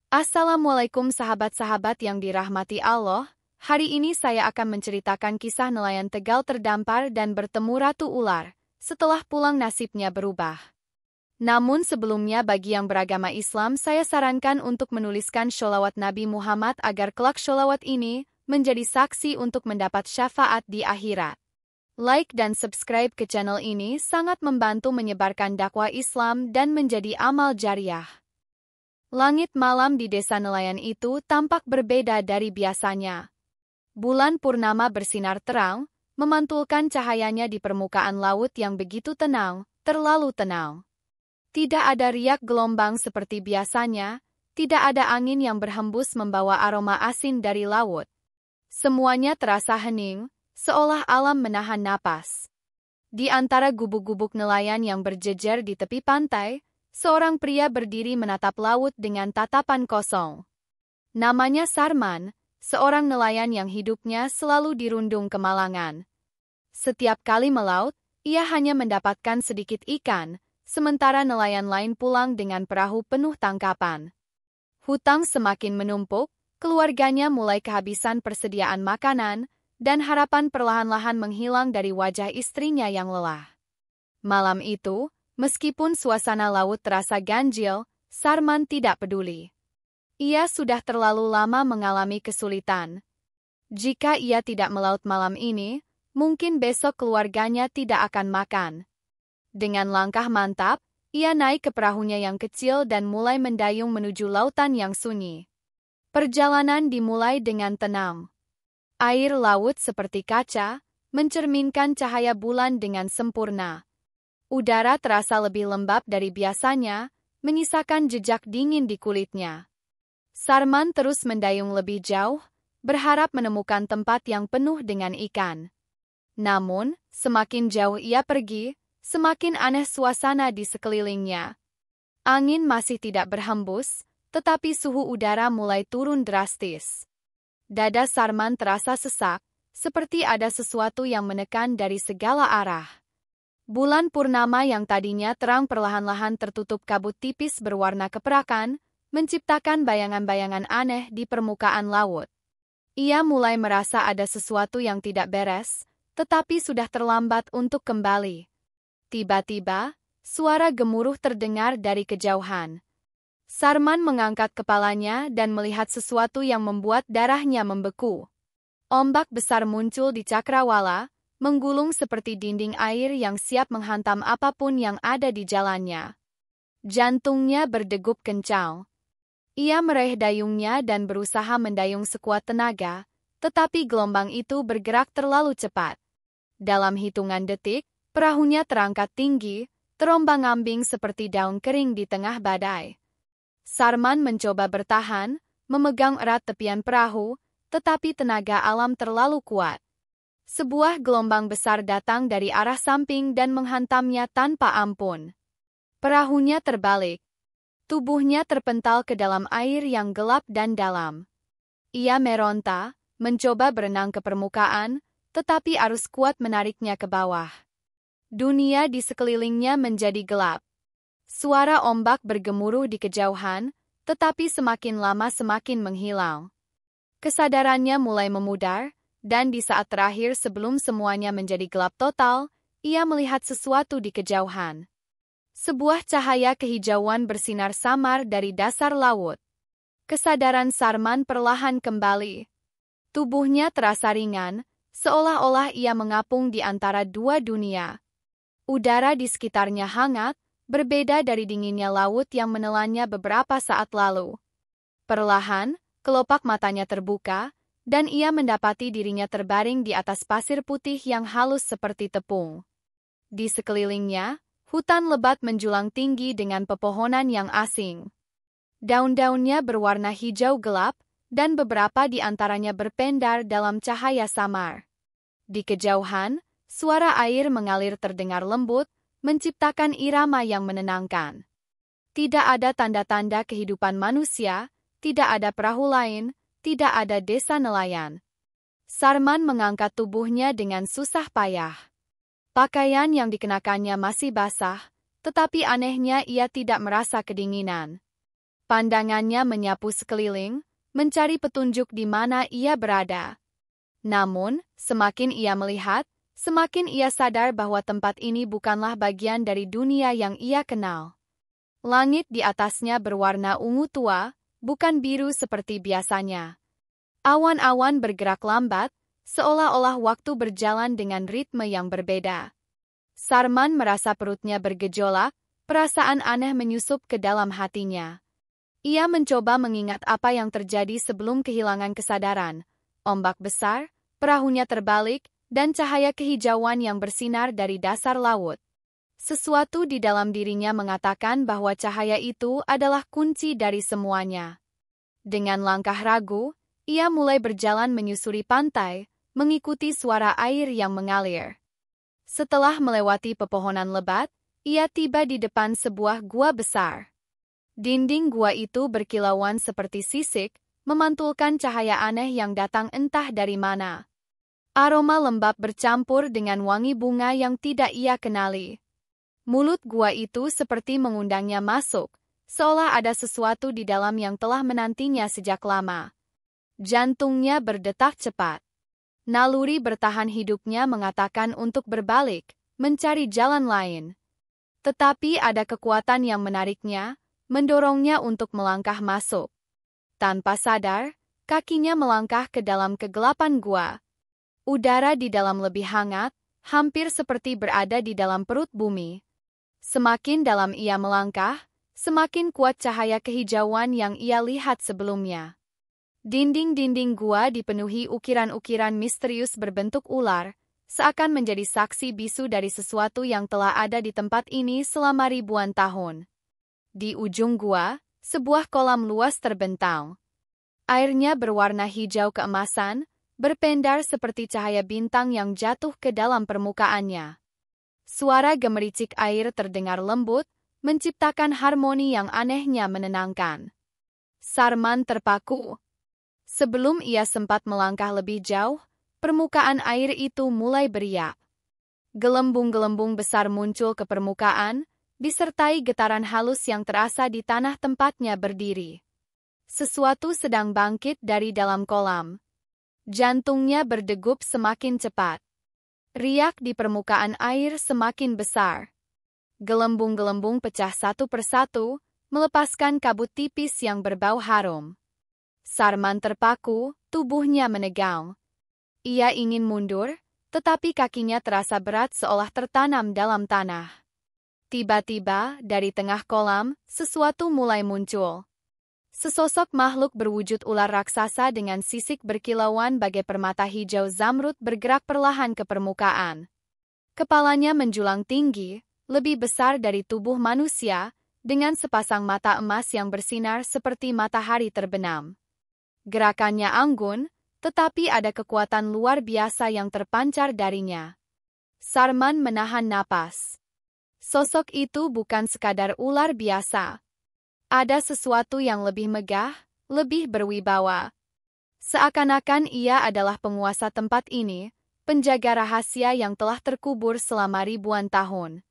Assalamualaikum sahabat-sahabat yang dirahmati Allah. Hari ini saya akan menceritakan kisah nelayan Tegal terdampar dan bertemu Ratu Ular. Setelah pulang nasibnya berubah. Namun sebelumnya bagi yang beragama Islam saya sarankan untuk menuliskan sholawat Nabi Muhammad agar kelak sholawat ini menjadi saksi untuk mendapat syafaat di akhirat. Like dan subscribe ke channel ini sangat membantu menyebarkan dakwah Islam dan menjadi amal jariah. Langit malam di desa nelayan itu tampak berbeda dari biasanya. Bulan purnama bersinar terang, memantulkan cahayanya di permukaan laut yang begitu tenang, terlalu tenang. Tidak ada riak gelombang seperti biasanya, tidak ada angin yang berhembus membawa aroma asin dari laut. Semuanya terasa hening, seolah alam menahan napas. Di antara gubuk-gubuk nelayan yang berjejer di tepi pantai, seorang pria berdiri menatap laut dengan tatapan kosong. Namanya Sarman, seorang nelayan yang hidupnya selalu dirundung kemalangan. Setiap kali melaut, ia hanya mendapatkan sedikit ikan, sementara nelayan lain pulang dengan perahu penuh tangkapan. Hutang semakin menumpuk, keluarganya mulai kehabisan persediaan makanan, dan harapan perlahan-lahan menghilang dari wajah istrinya yang lelah. Malam itu, meskipun suasana laut terasa ganjil, Sarman tidak peduli. Ia sudah terlalu lama mengalami kesulitan. Jika ia tidak melaut malam ini, mungkin besok keluarganya tidak akan makan. Dengan langkah mantap, ia naik ke perahunya yang kecil dan mulai mendayung menuju lautan yang sunyi. Perjalanan dimulai dengan tenang. Air laut seperti kaca, mencerminkan cahaya bulan dengan sempurna. Udara terasa lebih lembab dari biasanya, menyisakan jejak dingin di kulitnya. Sarman terus mendayung lebih jauh, berharap menemukan tempat yang penuh dengan ikan. Namun, semakin jauh ia pergi, semakin aneh suasana di sekelilingnya. Angin masih tidak berhembus, tetapi suhu udara mulai turun drastis. Dada Sarman terasa sesak, seperti ada sesuatu yang menekan dari segala arah. Bulan purnama yang tadinya terang perlahan-lahan tertutup kabut tipis berwarna keperakan, menciptakan bayangan-bayangan aneh di permukaan laut. Ia mulai merasa ada sesuatu yang tidak beres, tetapi sudah terlambat untuk kembali. Tiba-tiba, suara gemuruh terdengar dari kejauhan. Sarman mengangkat kepalanya dan melihat sesuatu yang membuat darahnya membeku. Ombak besar muncul di cakrawala, menggulung seperti dinding air yang siap menghantam apapun yang ada di jalannya. Jantungnya berdegup kencang. Ia meraih dayungnya dan berusaha mendayung sekuat tenaga, tetapi gelombang itu bergerak terlalu cepat. Dalam hitungan detik, perahunya terangkat tinggi, terombang-ambing seperti daun kering di tengah badai. Sarman mencoba bertahan, memegang erat tepian perahu, tetapi tenaga alam terlalu kuat. Sebuah gelombang besar datang dari arah samping dan menghantamnya tanpa ampun. Perahunya terbalik. Tubuhnya terpental ke dalam air yang gelap dan dalam. Ia meronta, mencoba berenang ke permukaan, tetapi arus kuat menariknya ke bawah. Dunia di sekelilingnya menjadi gelap. Suara ombak bergemuruh di kejauhan, tetapi semakin lama semakin menghilang. Kesadarannya mulai memudar, dan di saat terakhir sebelum semuanya menjadi gelap total, ia melihat sesuatu di kejauhan. Sebuah cahaya kehijauan bersinar samar dari dasar laut. Kesadaran Sarman perlahan kembali. Tubuhnya terasa ringan, seolah-olah ia mengapung di antara dua dunia. Udara di sekitarnya hangat, berbeda dari dinginnya laut yang menelannya beberapa saat lalu. Perlahan, kelopak matanya terbuka, dan ia mendapati dirinya terbaring di atas pasir putih yang halus seperti tepung. Di sekelilingnya, hutan lebat menjulang tinggi dengan pepohonan yang asing. Daun-daunnya berwarna hijau gelap, dan beberapa di antaranya berpendar dalam cahaya samar. Di kejauhan, suara air mengalir terdengar lembut, menciptakan irama yang menenangkan. Tidak ada tanda-tanda kehidupan manusia, tidak ada perahu lain, tidak ada desa nelayan. Sarman mengangkat tubuhnya dengan susah payah. Pakaian yang dikenakannya masih basah, tetapi anehnya ia tidak merasa kedinginan. Pandangannya menyapu sekeliling, mencari petunjuk di mana ia berada. Namun, semakin ia melihat, semakin ia sadar bahwa tempat ini bukanlah bagian dari dunia yang ia kenal. Langit di atasnya berwarna ungu tua, bukan biru seperti biasanya. Awan-awan bergerak lambat, seolah-olah waktu berjalan dengan ritme yang berbeda. Sarman merasa perutnya bergejolak, perasaan aneh menyusup ke dalam hatinya. Ia mencoba mengingat apa yang terjadi sebelum kehilangan kesadaran. Ombak besar, perahunya terbalik, dan cahaya kehijauan yang bersinar dari dasar laut. Sesuatu di dalam dirinya mengatakan bahwa cahaya itu adalah kunci dari semuanya. Dengan langkah ragu, ia mulai berjalan menyusuri pantai, mengikuti suara air yang mengalir. Setelah melewati pepohonan lebat, ia tiba di depan sebuah gua besar. Dinding gua itu berkilauan seperti sisik, memantulkan cahaya aneh yang datang entah dari mana. Aroma lembab bercampur dengan wangi bunga yang tidak ia kenali. Mulut gua itu seperti mengundangnya masuk, seolah ada sesuatu di dalam yang telah menantinya sejak lama. Jantungnya berdetak cepat. Naluri bertahan hidupnya mengatakan untuk berbalik, mencari jalan lain. Tetapi ada kekuatan yang menariknya, mendorongnya untuk melangkah masuk. Tanpa sadar, kakinya melangkah ke dalam kegelapan gua. Udara di dalam lebih hangat, hampir seperti berada di dalam perut bumi. Semakin dalam ia melangkah, semakin kuat cahaya kehijauan yang ia lihat sebelumnya. Dinding-dinding gua dipenuhi ukiran-ukiran misterius berbentuk ular, seakan menjadi saksi bisu dari sesuatu yang telah ada di tempat ini selama ribuan tahun. Di ujung gua, sebuah kolam luas terbentang. Airnya berwarna hijau keemasan, berpendar seperti cahaya bintang yang jatuh ke dalam permukaannya. Suara gemericik air terdengar lembut, menciptakan harmoni yang anehnya menenangkan. Sarman terpaku. Sebelum ia sempat melangkah lebih jauh, permukaan air itu mulai beriak. Gelembung-gelembung besar muncul ke permukaan, disertai getaran halus yang terasa di tanah tempatnya berdiri. Sesuatu sedang bangkit dari dalam kolam. Jantungnya berdegup semakin cepat. Riak di permukaan air semakin besar. Gelembung-gelembung pecah satu persatu, melepaskan kabut tipis yang berbau harum. Sarman terpaku, tubuhnya menegang. Ia ingin mundur, tetapi kakinya terasa berat seolah tertanam dalam tanah. Tiba-tiba, dari tengah kolam, sesuatu mulai muncul. Sesosok makhluk berwujud ular raksasa dengan sisik berkilauan bagai permata hijau zamrud bergerak perlahan ke permukaan. Kepalanya menjulang tinggi, lebih besar dari tubuh manusia, dengan sepasang mata emas yang bersinar seperti matahari terbenam. Gerakannya anggun, tetapi ada kekuatan luar biasa yang terpancar darinya. Sarman menahan napas. Sosok itu bukan sekadar ular biasa. Ada sesuatu yang lebih megah, lebih berwibawa. Seakan-akan ia adalah penguasa tempat ini, penjaga rahasia yang telah terkubur selama ribuan tahun.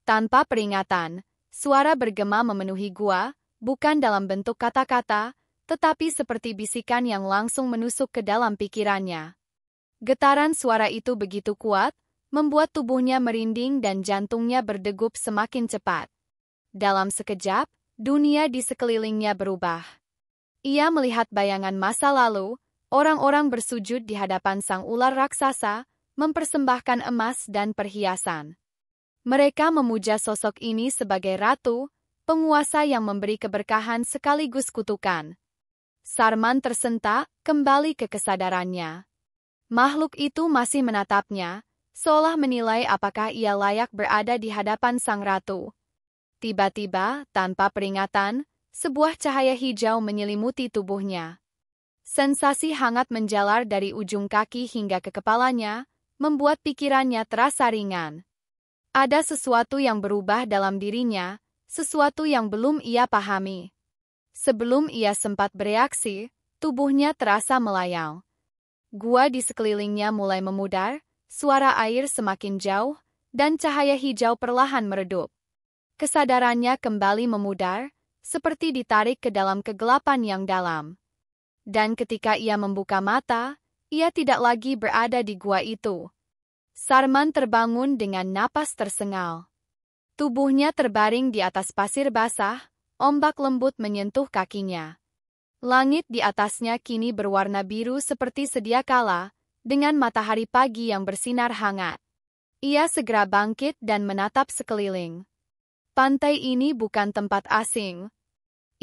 Tanpa peringatan, suara bergema memenuhi gua, bukan dalam bentuk kata-kata, tetapi seperti bisikan yang langsung menusuk ke dalam pikirannya. Getaran suara itu begitu kuat, membuat tubuhnya merinding dan jantungnya berdegup semakin cepat. Dalam sekejap, dunia di sekelilingnya berubah. Ia melihat bayangan masa lalu, orang-orang bersujud di hadapan sang ular raksasa, mempersembahkan emas dan perhiasan. Mereka memuja sosok ini sebagai ratu, penguasa yang memberi keberkahan sekaligus kutukan. Sarman tersentak, kembali ke kesadarannya. Makhluk itu masih menatapnya, seolah menilai apakah ia layak berada di hadapan sang ratu. Tiba-tiba, tanpa peringatan, sebuah cahaya hijau menyelimuti tubuhnya. Sensasi hangat menjalar dari ujung kaki hingga ke kepalanya, membuat pikirannya terasa ringan. Ada sesuatu yang berubah dalam dirinya, sesuatu yang belum ia pahami. Sebelum ia sempat bereaksi, tubuhnya terasa melayang. Gua di sekelilingnya mulai memudar, suara air semakin jauh, dan cahaya hijau perlahan meredup. Kesadarannya kembali memudar, seperti ditarik ke dalam kegelapan yang dalam. Dan ketika ia membuka mata, ia tidak lagi berada di gua itu. Sarman terbangun dengan napas tersengal. Tubuhnya terbaring di atas pasir basah, ombak lembut menyentuh kakinya. Langit di atasnya kini berwarna biru seperti sedia kala, dengan matahari pagi yang bersinar hangat. Ia segera bangkit dan menatap sekeliling. Pantai ini bukan tempat asing.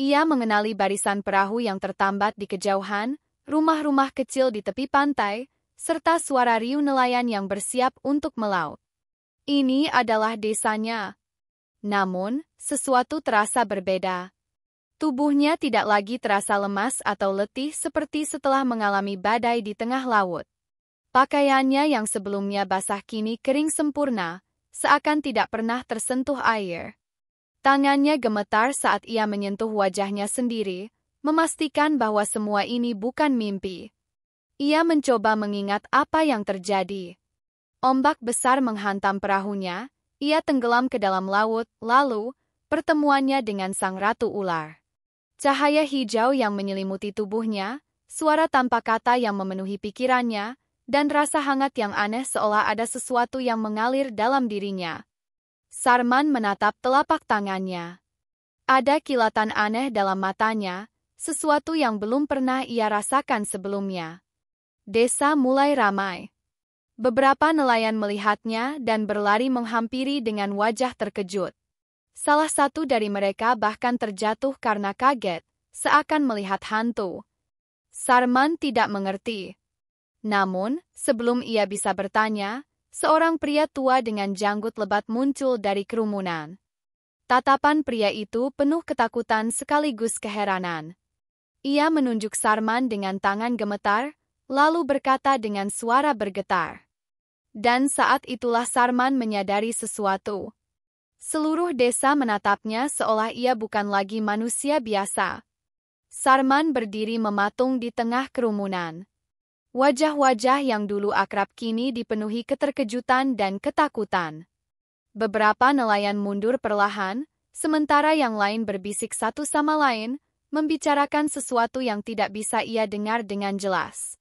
Ia mengenali barisan perahu yang tertambat di kejauhan, rumah-rumah kecil di tepi pantai, serta suara riuh nelayan yang bersiap untuk melaut. Ini adalah desanya. Namun, sesuatu terasa berbeda. Tubuhnya tidak lagi terasa lemas atau letih seperti setelah mengalami badai di tengah laut. Pakaiannya yang sebelumnya basah kini kering sempurna, seakan tidak pernah tersentuh air. Tangannya gemetar saat ia menyentuh wajahnya sendiri, memastikan bahwa semua ini bukan mimpi. Ia mencoba mengingat apa yang terjadi. Ombak besar menghantam perahunya, ia tenggelam ke dalam laut, lalu pertemuannya dengan sang ratu ular. Cahaya hijau yang menyelimuti tubuhnya, suara tanpa kata yang memenuhi pikirannya, dan rasa hangat yang aneh seolah ada sesuatu yang mengalir dalam dirinya. Sarman menatap telapak tangannya. Ada kilatan aneh dalam matanya, sesuatu yang belum pernah ia rasakan sebelumnya. Desa mulai ramai. Beberapa nelayan melihatnya dan berlari menghampiri dengan wajah terkejut. Salah satu dari mereka bahkan terjatuh karena kaget, seakan melihat hantu. Sarman tidak mengerti. Namun, sebelum ia bisa bertanya, seorang pria tua dengan janggut lebat muncul dari kerumunan. Tatapan pria itu penuh ketakutan sekaligus keheranan. Ia menunjuk Sarman dengan tangan gemetar, lalu berkata dengan suara bergetar. Dan saat itulah Sarman menyadari sesuatu. Seluruh desa menatapnya seolah ia bukan lagi manusia biasa. Sarman berdiri mematung di tengah kerumunan. Wajah-wajah yang dulu akrab kini dipenuhi keterkejutan dan ketakutan. Beberapa nelayan mundur perlahan, sementara yang lain berbisik satu sama lain, membicarakan sesuatu yang tidak bisa ia dengar dengan jelas.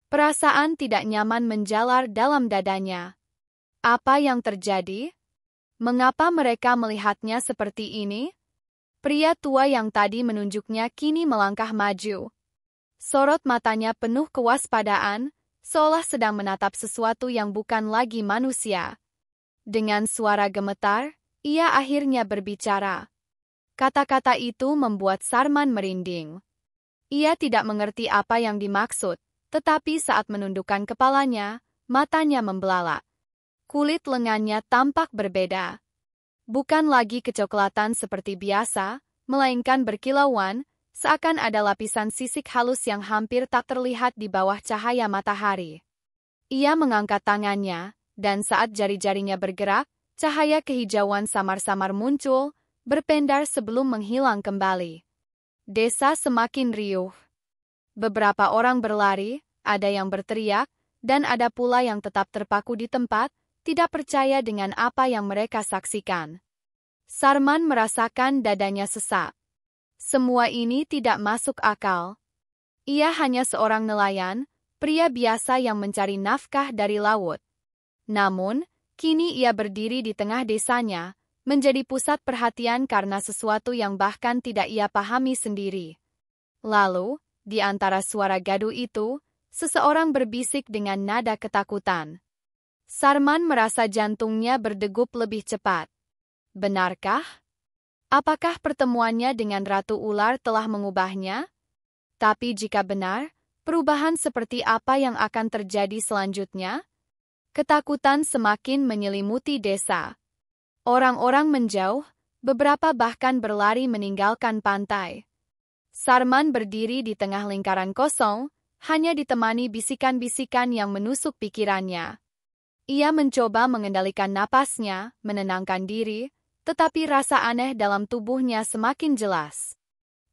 Perasaan tidak nyaman menjalar dalam dadanya. Apa yang terjadi? Mengapa mereka melihatnya seperti ini? Pria tua yang tadi menunjuknya kini melangkah maju. Sorot matanya penuh kewaspadaan, seolah sedang menatap sesuatu yang bukan lagi manusia. Dengan suara gemetar, ia akhirnya berbicara. Kata-kata itu membuat Sarman merinding. Ia tidak mengerti apa yang dimaksud, tetapi saat menundukkan kepalanya, matanya membelalak. Kulit lengannya tampak berbeda. Bukan lagi kecoklatan seperti biasa, melainkan berkilauan, seakan ada lapisan sisik halus yang hampir tak terlihat di bawah cahaya matahari. Ia mengangkat tangannya, dan saat jari-jarinya bergerak, cahaya kehijauan samar-samar muncul, berpendar sebelum menghilang kembali. Desa semakin riuh. Beberapa orang berlari, ada yang berteriak, dan ada pula yang tetap terpaku di tempat, tidak percaya dengan apa yang mereka saksikan. Sarman merasakan dadanya sesak. Semua ini tidak masuk akal. Ia hanya seorang nelayan, pria biasa yang mencari nafkah dari laut. Namun, kini ia berdiri di tengah desanya, menjadi pusat perhatian karena sesuatu yang bahkan tidak ia pahami sendiri. Lalu, di antara suara gaduh itu, seseorang berbisik dengan nada ketakutan. Sarman merasa jantungnya berdegup lebih cepat. Benarkah? Apakah pertemuannya dengan Ratu Ular telah mengubahnya? Tapi jika benar, perubahan seperti apa yang akan terjadi selanjutnya? Ketakutan semakin menyelimuti desa. Orang-orang menjauh, beberapa bahkan berlari meninggalkan pantai. Sarman berdiri di tengah lingkaran kosong, hanya ditemani bisikan-bisikan yang menusuk pikirannya. Ia mencoba mengendalikan napasnya, menenangkan diri, tetapi rasa aneh dalam tubuhnya semakin jelas.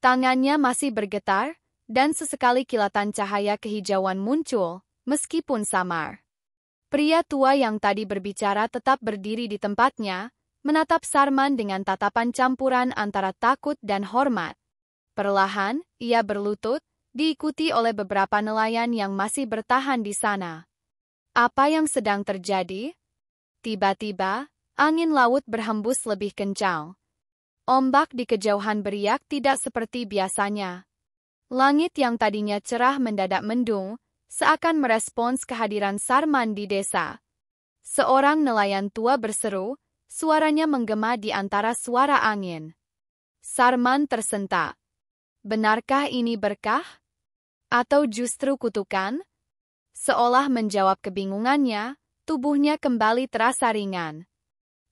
Tangannya masih bergetar, dan sesekali kilatan cahaya kehijauan muncul, meskipun samar. Pria tua yang tadi berbicara tetap berdiri di tempatnya, menatap Sarman dengan tatapan campuran antara takut dan hormat. Perlahan, ia berlutut, diikuti oleh beberapa nelayan yang masih bertahan di sana. Apa yang sedang terjadi? Tiba-tiba, angin laut berhembus lebih kencang. Ombak di kejauhan beriak tidak seperti biasanya. Langit yang tadinya cerah mendadak mendung, seakan merespons kehadiran Sarman di desa. Seorang nelayan tua berseru, suaranya menggema di antara suara angin. Sarman tersentak. Benarkah ini berkah? Atau justru kutukan? Seolah menjawab kebingungannya, tubuhnya kembali terasa ringan.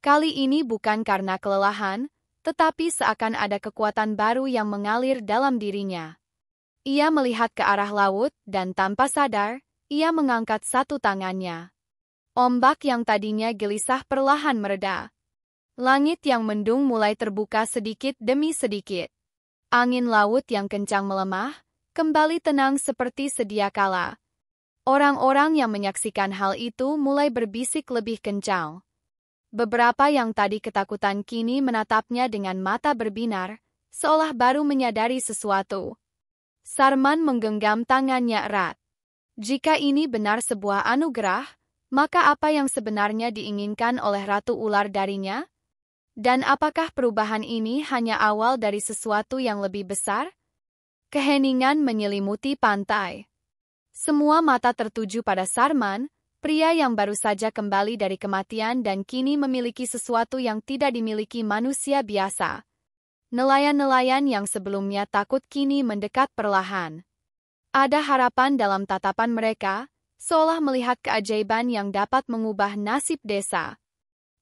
Kali ini bukan karena kelelahan, tetapi seakan ada kekuatan baru yang mengalir dalam dirinya. Ia melihat ke arah laut, dan tanpa sadar, ia mengangkat satu tangannya. Ombak yang tadinya gelisah perlahan mereda. Langit yang mendung mulai terbuka sedikit demi sedikit. Angin laut yang kencang melemah, kembali tenang seperti sedia kala. Orang-orang yang menyaksikan hal itu mulai berbisik lebih kencang. Beberapa yang tadi ketakutan kini menatapnya dengan mata berbinar, seolah baru menyadari sesuatu. Sarman menggenggam tangannya erat. Jika ini benar sebuah anugerah, maka apa yang sebenarnya diinginkan oleh Ratu Ular darinya? Dan apakah perubahan ini hanya awal dari sesuatu yang lebih besar? Keheningan menyelimuti pantai. Semua mata tertuju pada Sarman, pria yang baru saja kembali dari kematian dan kini memiliki sesuatu yang tidak dimiliki manusia biasa. Nelayan-nelayan yang sebelumnya takut kini mendekat perlahan. Ada harapan dalam tatapan mereka, seolah melihat keajaiban yang dapat mengubah nasib desa.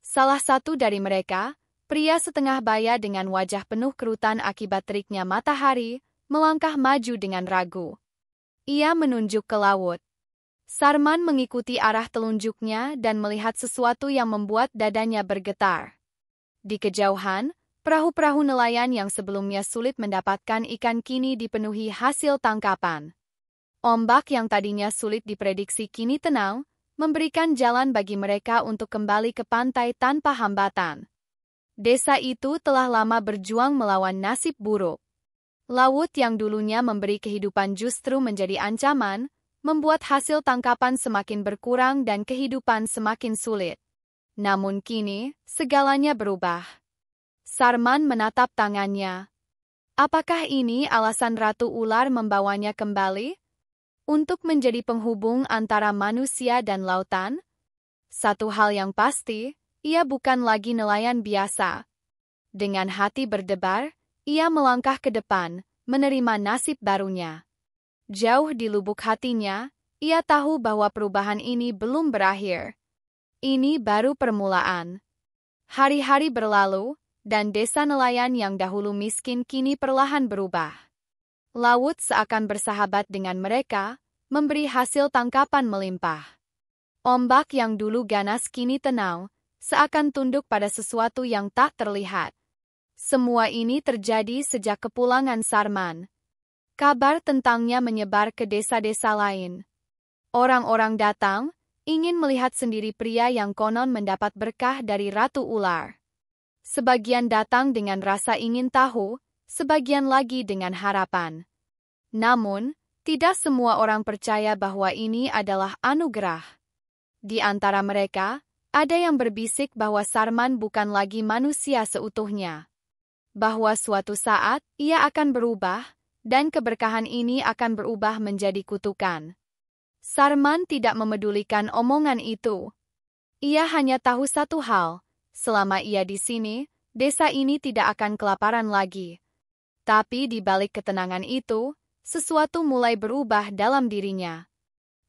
Salah satu dari mereka, pria setengah baya dengan wajah penuh kerutan akibat teriknya matahari, melangkah maju dengan ragu. Ia menunjuk ke laut. Sarman mengikuti arah telunjuknya dan melihat sesuatu yang membuat dadanya bergetar. Di kejauhan, perahu-perahu nelayan yang sebelumnya sulit mendapatkan ikan kini dipenuhi hasil tangkapan. Ombak yang tadinya sulit diprediksi kini tenang, memberikan jalan bagi mereka untuk kembali ke pantai tanpa hambatan. Desa itu telah lama berjuang melawan nasib buruk. Laut yang dulunya memberi kehidupan justru menjadi ancaman, membuat hasil tangkapan semakin berkurang dan kehidupan semakin sulit. Namun kini, segalanya berubah. Sarman menatap tangannya. Apakah ini alasan Ratu Ular membawanya kembali? Untuk menjadi penghubung antara manusia dan lautan? Satu hal yang pasti, ia bukan lagi nelayan biasa. Dengan hati berdebar, ia melangkah ke depan, menerima nasib barunya. Jauh di lubuk hatinya, ia tahu bahwa perubahan ini belum berakhir. Ini baru permulaan. Hari-hari berlalu, dan desa nelayan yang dahulu miskin kini perlahan berubah. Laut seakan bersahabat dengan mereka, memberi hasil tangkapan melimpah. Ombak yang dulu ganas kini tenang, seakan tunduk pada sesuatu yang tak terlihat. Semua ini terjadi sejak kepulangan Sarman. Kabar tentangnya menyebar ke desa-desa lain. Orang-orang datang, ingin melihat sendiri pria yang konon mendapat berkah dari Ratu Ular. Sebagian datang dengan rasa ingin tahu, sebagian lagi dengan harapan. Namun, tidak semua orang percaya bahwa ini adalah anugerah. Di antara mereka, ada yang berbisik bahwa Sarman bukan lagi manusia seutuhnya. Bahwa suatu saat, ia akan berubah, dan keberkahan ini akan berubah menjadi kutukan. Sarman tidak memedulikan omongan itu. Ia hanya tahu satu hal. Selama ia di sini, desa ini tidak akan kelaparan lagi. Tapi di balik ketenangan itu, sesuatu mulai berubah dalam dirinya.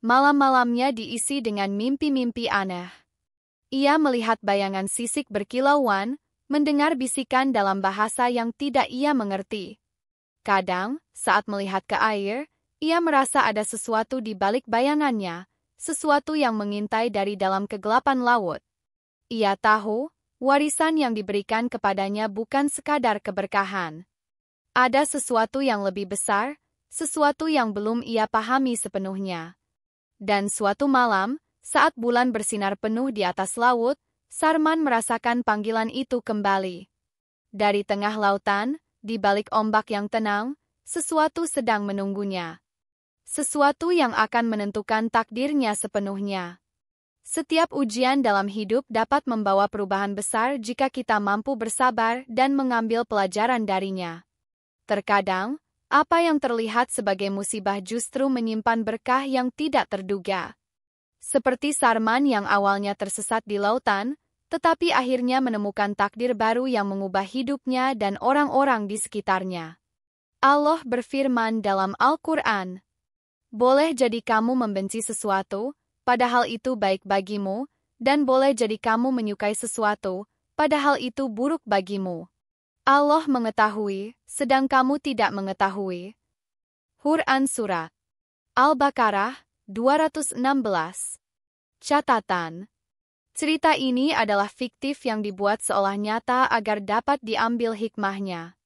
Malam-malamnya diisi dengan mimpi-mimpi aneh. Ia melihat bayangan sisik berkilauan, mendengar bisikan dalam bahasa yang tidak ia mengerti. Kadang, saat melihat ke air, ia merasa ada sesuatu di balik bayangannya, sesuatu yang mengintai dari dalam kegelapan laut. Ia tahu, warisan yang diberikan kepadanya bukan sekadar keberkahan. Ada sesuatu yang lebih besar, sesuatu yang belum ia pahami sepenuhnya. Dan suatu malam, saat bulan bersinar penuh di atas laut, Sarman merasakan panggilan itu kembali. Dari tengah lautan, di balik ombak yang tenang, sesuatu sedang menunggunya. Sesuatu yang akan menentukan takdirnya sepenuhnya. Setiap ujian dalam hidup dapat membawa perubahan besar jika kita mampu bersabar dan mengambil pelajaran darinya. Terkadang, apa yang terlihat sebagai musibah justru menyimpan berkah yang tidak terduga. Seperti Sarman yang awalnya tersesat di lautan, tetapi akhirnya menemukan takdir baru yang mengubah hidupnya dan orang-orang di sekitarnya. Allah berfirman dalam Al-Quran, "Boleh jadi kamu membenci sesuatu, padahal itu baik bagimu, dan boleh jadi kamu menyukai sesuatu, padahal itu buruk bagimu. Allah mengetahui, sedang kamu tidak mengetahui." Quran Surat Al-Baqarah 216. Catatan: cerita ini adalah fiktif yang dibuat seolah nyata agar dapat diambil hikmahnya.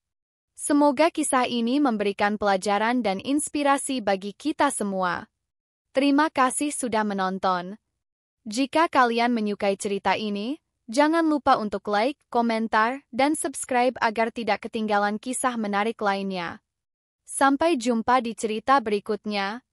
Semoga kisah ini memberikan pelajaran dan inspirasi bagi kita semua. Terima kasih sudah menonton. Jika kalian menyukai cerita ini, jangan lupa untuk like, komentar, dan subscribe agar tidak ketinggalan kisah menarik lainnya. Sampai jumpa di cerita berikutnya.